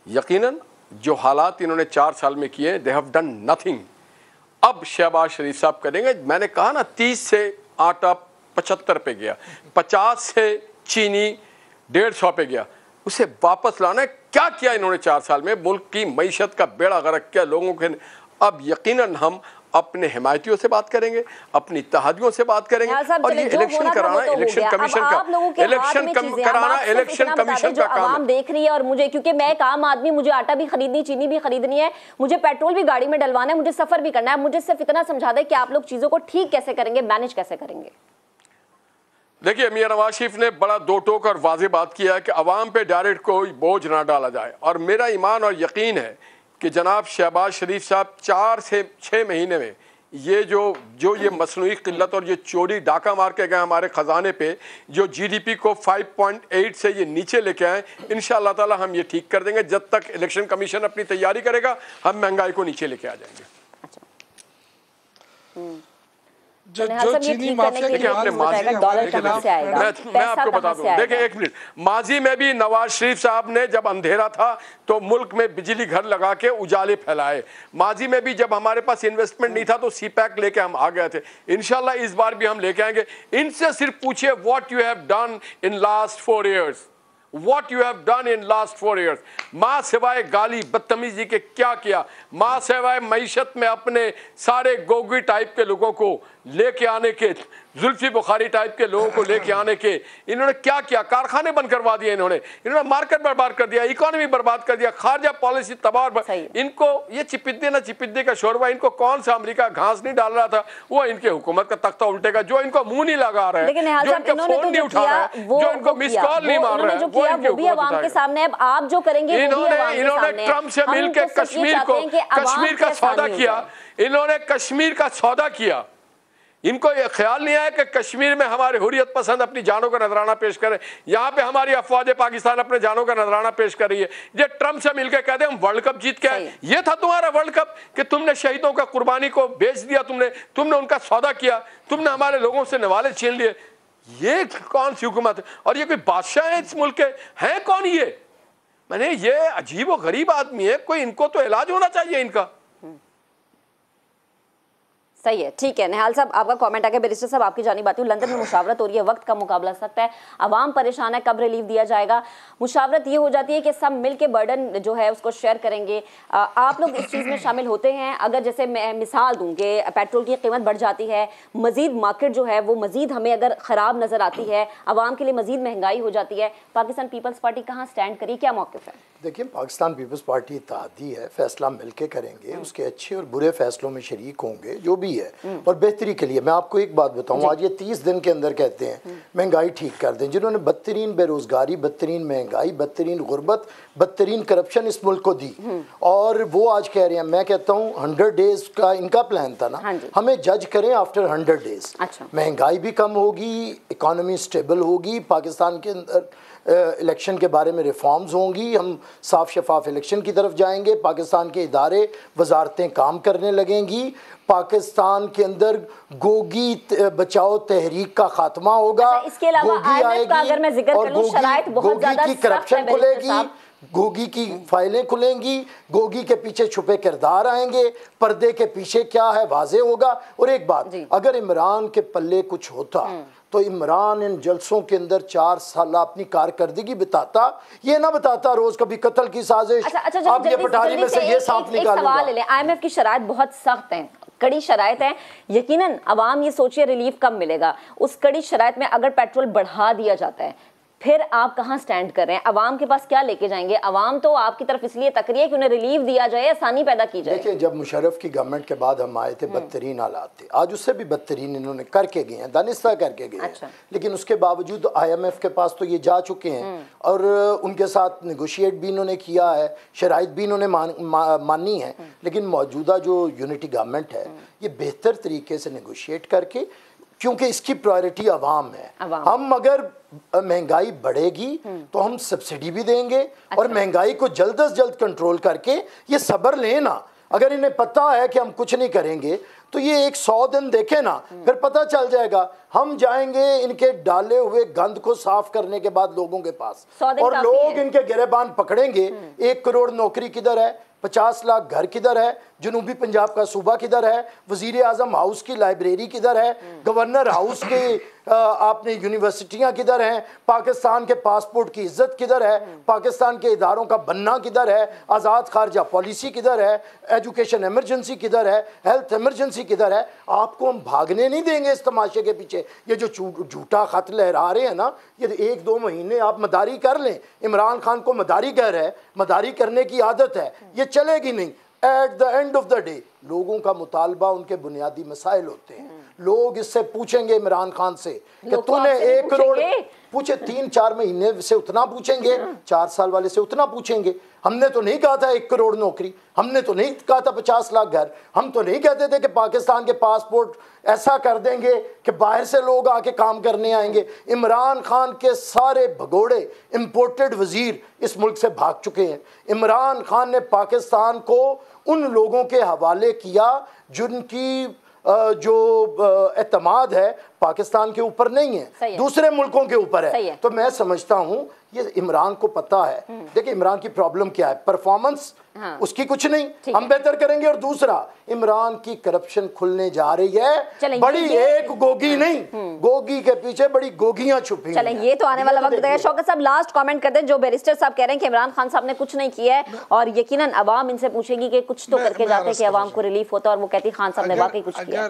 Speaker 4: यकीनन जो हालात इन्होंने 4 साल में किए, दे हैव डन नथिंग। अब शहबाज शरीफ साहब करेंगे। मैंने कहा ना, 30 से आटा 75 पे गया, 50 से चीनी 150 पे गया, उसे वापस लाना है। क्या किया इन्होंने 4 साल में? मुल्क की मईशत का बेड़ा गर्क किया लोगों के। अब यकीनन हम अपने हिमायतियों से बात करेंगे, अपनी इत्तेहादियों से बात करेंगे, और ये इलेक्शन कराना इलेक्शन कमीशन का काम
Speaker 2: देख रही है। और मुझे, क्योंकि मैं एक आम आदमी, मुझे आटा भी खरीदनी, चीनी भी खरीदनी है, मुझे पेट्रोल भी गाड़ी में डलवाना है, मुझे सफर भी करना है। मुझे सिर्फ इतना समझा दे कि आप लोग चीजों को ठीक कैसे करेंगे, मैनेज कैसे करेंगे।
Speaker 4: देखिए, मियां नवाज शरीफ ने बड़ा दो टोक और वाज़ेह बात किया है कि अवाम पे डायरेक्ट कोई बोझ ना डाला जाए, और मेरा ईमान और यकीन है कि जनाब शहबाज शरीफ साहब 4 से 6 महीने में ये जो ये मसनूई किल्लत और ये चोरी डाका मार के गए हमारे ख़जाने पे, जो GDP को 5.8 से ये नीचे लेके आए, इंशाअल्लाह ताला हम ये ठीक कर देंगे। जब तक इलेक्शन कमीशन अपनी तैयारी करेगा, हम महंगाई को नीचे लेके आ जाएंगे।
Speaker 3: जो चीनी माफिया के
Speaker 2: आपने
Speaker 4: मैं आपको बता दूं, देखिए 1 मिनट, माजी में भी नवाज शरीफ साहब ने जब अंधेरा था तो मुल्क में बिजली घर लगा के उजाले फैलाए। माजी में भी जब हमारे पास इन्वेस्टमेंट नहीं था तो CPEC लेके हम आ गए थे। इंशाल्लाह इस बार भी हम लेके आएंगे। इनसे सिर्फ पूछिए what you have done in last 4 years, What you have done in last 4 years। माँ सिवाय गाली बदतमीजी के क्या किया? माँ सिवाय मईशत में अपने सारे गोगी टाइप के लोगों को लेके आने के, जुल्फी बुखारी टाइप के लोगों को लेके आने के इन्होंने क्या किया? कारखाने बंद करवा दिए इन्होंने मार्केट बर्बाद कर दिया, इकोनॉमी बर्बाद कर दिया, खारजा पॉलिसी तबाह। इनको ये चिपिद्दे ना चिपिद्दे का शोरबा, इनको कौन सा अमेरिका घास नहीं डाल रहा था, वो इनके हुकूमत का तख्ता उल्टेगा। जो इनको मुंह नहीं लगा रहा है, जो इनका फोन नहीं उठा रहा है, जो इनको मिस कॉल नहीं मार रहा है, वो इनकी हुकूमत
Speaker 2: के सामने। अब आप जो करेंगे,
Speaker 4: इन्होंने ट्रम्प से मिलकर कश्मीर का सौदा किया, इन्होंने कश्मीर का सौदा किया। इनको ये ख्याल नहीं आया कि कश्मीर में हमारे हुर्रियत पसंद अपनी जानों का नजराना पेश करें। यहाँ पे हमारी अफवाज पाकिस्तान अपने जानों का नजराना पेश कर रही है। ये ट्रम्प से मिलकर कहते हैं हम वर्ल्ड कप जीत के आए। ये था तुम्हारा वर्ल्ड कप कि तुमने शहीदों का कुर्बानी को बेच दिया, तुमने उनका सौदा किया, तुमने हमारे लोगों से निवाले छीन लिए। ये कौन सी हुकूमत है? और ये कोई बादशाह है इस मुल्क के? हैं कौन ये? मैंने ये अजीब और गरीब आदमी है, कोई इनको तो इलाज होना चाहिए इनका।
Speaker 2: सही है, ठीक है। निहाल साहब आपका कमेंट आ गया। बैरिस्टर साहब आपकी जानी बात हुई, लंदन में मुशावरत हो रही है, वक्त का मुकाबला सख्त है, अवाम परेशान है, कब रिलीफ दिया जाएगा? मुशावरत ये हो जाती है कि सब मिल के बर्डन जो है उसको शेयर करेंगे। आप लोग इस चीज़ में शामिल होते हैं? अगर जैसे मैं मिसाल दूँ कि पेट्रोल की कीमत बढ़ जाती है, मजीद मार्केट जो है वो मजीद हमें अगर ख़राब नज़र आती है, अवाम के लिए मजीद महंगाई हो जाती है, पाकिस्तान पीपल्स पार्टी कहाँ स्टैंड करी, क्या मौक़िफ़ है?
Speaker 5: देखिए, पाकिस्तान पीपल्स पार्टी इत्तेहादी है, फैसला मिलके करेंगे, उसके अच्छे और बुरे फैसलों में शरीक होंगे जो भी है, और बेहतरी के लिए। मैं आपको एक बात बताऊं, आज ये 30 दिन के अंदर कहते हैं महंगाई ठीक कर दें, जिन्होंने बदतरीन बेरोजगारी, बदतरीन महंगाई, बदतरीन गुर्बत, बदतरीन करप्शन इस मुल्क को दी, और वो आज कह रहे हैं। मैं कहता हूँ 100 डेज का इनका प्लान था ना, हमें जज करें आफ्टर 100 डेज। महंगाई भी कम होगी, इकॉनमी स्टेबल होगी, पाकिस्तान के अंदर इलेक्शन के बारे में रिफॉर्म्स होंगी, हम साफ शफाफ इलेक्शन की तरफ जाएंगे, पाकिस्तान के इदारे वजारतें काम करने लगेंगी, पाकिस्तान के अंदर गोगी बचाओ तहरीक का खात्मा होगा,
Speaker 2: इसके अलावा अगर मैं जिक्र
Speaker 5: और गोगी की करप्शन खुलेगी, गोगी की फाइलें खुलेंगी, गोगी के पीछे छुपे किरदार आएंगे, पर्दे के पीछे क्या है वाजे होगा। और एक बात, अगर इमरान के पल्ले कुछ होता तो इमरान इन जलसों के अंदर 4 साल अपनी कारकर्दगी बिताता, ये ना बताता रोज कभी कत्ल की साजिश। आप ये पटारी में से ये साफ निकालूंगा।
Speaker 2: IMF की शराइत बहुत सख्त है, कड़ी शराइत है, यकीनन अवाम ये सोचिए रिलीफ कब मिलेगा। उस कड़ी शराइत में अगर पेट्रोल बढ़ा दिया जाता है, फिर आप कहाँ स्टैंड कर रहे हैं? अवाम के पास क्या लेके जाएंगे? अवाम तो आपकी तरफ इसलिए तक रही है कि उन्हें रिलीफ दिया जाए, आसानी पैदा की जाए।
Speaker 5: देखिए, जब मुशर्रफ की गवर्नमेंट के बाद हम आए थे, बदतरीन हालात थे, आज उससे भी बदतरीन इन्होंने करके गए हैं, दानिस्ता करके गए हैं। लेकिन उसके बावजूद IMF के पास तो ये जा चुके हैं, और उनके साथ नेगोशिएट भी इन्होंने किया है, शराइत भी इन्होंने मानी है। लेकिन मौजूदा जो यूनिटी गवर्नमेंट है, ये बेहतर तरीके से नेगोशिएट करके, क्योंकि इसकी प्रायोरिटी अवाम है। हम अगर महंगाई बढ़ेगी तो हम सब्सिडी भी देंगे, और महंगाई को जल्द से जल्द कंट्रोल करके ये सब्र लेना। अगर इन्हें पता है कि हम कुछ नहीं करेंगे तो ये 100 दिन देखे ना, फिर पता चल जाएगा। हम जाएंगे इनके डाले हुए गंद को साफ करने के बाद लोगों के पास, और लोग इनके गिरेबान पकड़ेंगे। 1 करोड़ नौकरी किधर है, 50 लाख घर किधर है, जनूबी पंजाब का सूबा किधर है, वजीर आजम हाउस की लाइब्रेरी किधर है, गवर्नर हाउस के आपने यूनिवर्सिटियां किधर हैं, पाकिस्तान के पासपोर्ट की इज्जत किधर है, पाकिस्तान के इदारों का बनना किधर है, आज़ाद खारजा पॉलिसी किधर है, एजुकेशन इमरजेंसी किधर है, हेल्थ इमरजेंसी किधर है। आपको हम भागने नहीं देंगे इस तमाशे के पीछे। ये जो झूठा खत लहरा रहे हैं ना, ये 1-2 महीने आप मदारी कर लें। इमरान खान को मदारी कर है, मदारी करने की आदत है, ये चलेगी नहीं। At the end of the day लोगों का मुतालबा उनके बुनियादी मसाइल होते हैं। लोग इससे पूछेंगे इमरान खान से कि तूने 1 करोड़ पूछे, 3-4 महीने से उतना पूछेंगे, 4 साल वाले से उतना पूछेंगे। हमने तो नहीं कहा था 1 करोड़ नौकरी, हमने तो नहीं कहा था 50 लाख घर, हम तो नहीं कहते थे कि पाकिस्तान के पासपोर्ट ऐसा कर देंगे कि बाहर से लोग आके काम करने आएंगे। इमरान खान के सारे भगोड़े इम्पोर्टेड वजीर इस मुल्क से भाग चुके हैं। इमरान खान ने पाकिस्तान को उन लोगों के हवाले किया जिनकी जो एतमाद है पाकिस्तान के ऊपर नहीं है, दूसरे मुल्कों के ऊपर है। तो मैं समझता हूँ ये इमरान को पता है। देखिए, इमरान की प्रॉब्लम क्या है, परफॉर्मेंस उसकी कुछ नहीं, हम बेहतर करेंगे। और दूसरा, इमरान की करप्शन खुलने जा रही है, बड़ी एक गोगी नहीं, गोगी के पीछे बड़ी गोगियां छुपी।
Speaker 2: चलें, ये तो आने वाला वक्त बताएगा। शौकत साहब लास्ट कमेंट करते हैं। जो बैरिस्टर साहब कह रहे हैं कि इमरान खान साहब ने कुछ नहीं किया है, और यकीनन अवाम इनसे पूछेगी कि कुछ तो करके जाते कि अवाम को रिलीफ होता, और वो कहती खान साहब ने वाकई कुछ किया।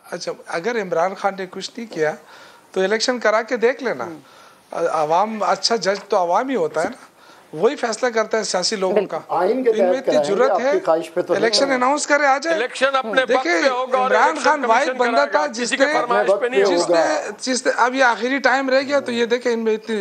Speaker 3: अच्छा, अगर इमरान खान ने कुछ नहीं किया तो इलेक्शन करा के देख लेना। अवाम, अच्छा जज तो अवाम ही होता है ना, वही फैसला करता है सियासी लोगों का। इनमें इतनी जरूरत है, इलेक्शन अनाउंस करे आ जाए।
Speaker 4: इलेक्शन अपने
Speaker 3: देखिए, इमरान खान वाहिद बंदा था जिसने अब ये आखिरी टाइम रह गया, तो ये देखे इनमें इतनी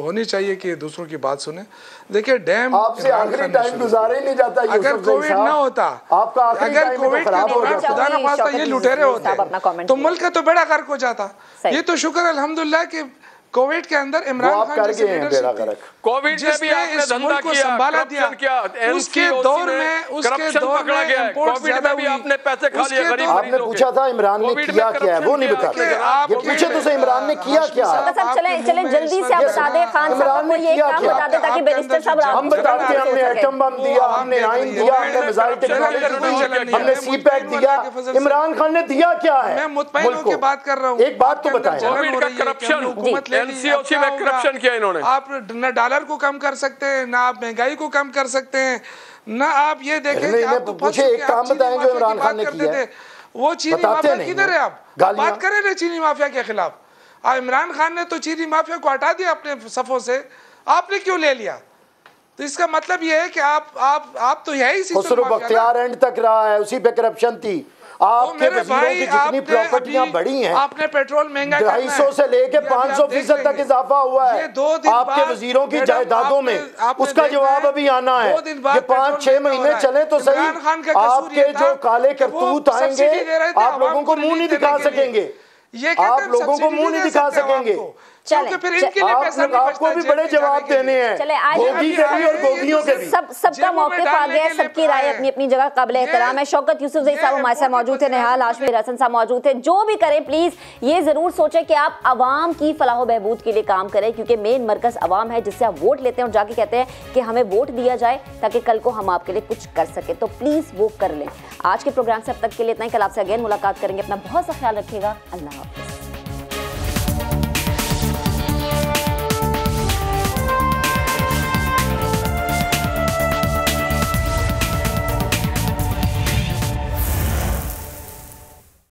Speaker 3: होनी चाहिए कि दूसरों की बात सुने। देखिए, डैम
Speaker 5: आपसे आखिरी टाइम गुजारा ही नहीं जाता।
Speaker 3: अगर कोविड ना होता, अगर कोविड के दौरान खुदा न खास्ता ये लुटेरे होते तो मुल्क का तो बेड़ा गर्क हो जाता। ये तो शुक्र अल्हम्दुलिल्लाह कि कोविड के अंदर इमरान खान जैसे लीडरशिप थी,
Speaker 4: कोविड में भी आपने धंधा किया,
Speaker 3: संभाला दिया, उसके दौर में
Speaker 4: कोविड में भी आपने पैसे खा लिए गरीब।
Speaker 5: आपने पूछा था इमरान ने किया क्या है, वो नहीं बताते। ये पूछे तो सही, इमरान ने किया क्या है?
Speaker 2: चले जल्दी से आप बता दें, खान साहब को ये काम बता दें ताकि बैरिस्टर साहब
Speaker 5: हम बताते हैं। हमने एटम बम दिया, हमने आइन दिया, हमने मिसाइल टेक्नोलॉजी दी, हमने सीपैक दिया। इमरान खान ने दिया क्या है?
Speaker 3: मैं मुतमईन होकर बात कर रहा हूँ।
Speaker 5: एक बात तो बताएं,
Speaker 4: एनसीओसी में करप्शन किया इन्होंने।
Speaker 3: आप न डॉलर को कम कर सकते हैं, ना आप महंगाई को कम कर सकते हैं, ना आप ये देखें कि आप
Speaker 5: मुझे एक काम बताएं जो इमरान खान ने किया है।
Speaker 3: वो चीनी माफिया किधर है? आप बात करें ना चीनी माफिया के खिलाफ। इमरान खान ने तो चीनी माफिया को हटा दिया अपने सफों से, आपने क्यों ले लिया? तो इसका मतलब ये है कि आप तो यही
Speaker 5: खुसरो बख्तियार एंड तक रहा है, उसी पे करप्शन थी। आपके वजीरों की जितनी प्रॉपर्टियां बढ़ी हैं,
Speaker 3: आपने पेट्रोल महंगा
Speaker 5: 250 से लेके 500% तक इजाफा हुआ है आपके वजीरों की जायदादों में। उसका जवाब अभी आना है। ये 5-6 महीने चले तो सही, आपके जो काले करतूत आएंगे आप लोगों को मुंह नहीं दिखा सकेंगे, आप लोगों को मुंह नहीं दिखा सकेंगे। आपको भी बड़े जवाब देने हैं, गोगी के भी और गोगियों के भी।
Speaker 2: सबका मौक़िफ़ आ गया है, सबकी राय अपनी अपनी जगह काबिल एहतराम है। शौकत यूसुफजई साहब हमारे साथ मौजूद थे, निहाल हाशमी हसन साहब मौजूद थे। जो भी करें प्लीज ये जरूर सोचें कि आप आवाम की फलाह व बहबूद के लिए काम करें, क्योंकि मेन मरकज आवाम है जिससे आप वोट लेते हैं और जाके कहते हैं कि हमें वोट दिया जाए ताकि कल को हम आपके लिए कुछ कर सके। तो प्लीज वो कर लें। आज के प्रोग्राम से अब तक के लिए इतना ही। कल आपसे अगेन मुलाकात करेंगे। अपना बहुत सा ख्याल रखिएगा। अल्लाह हाफ़िज़।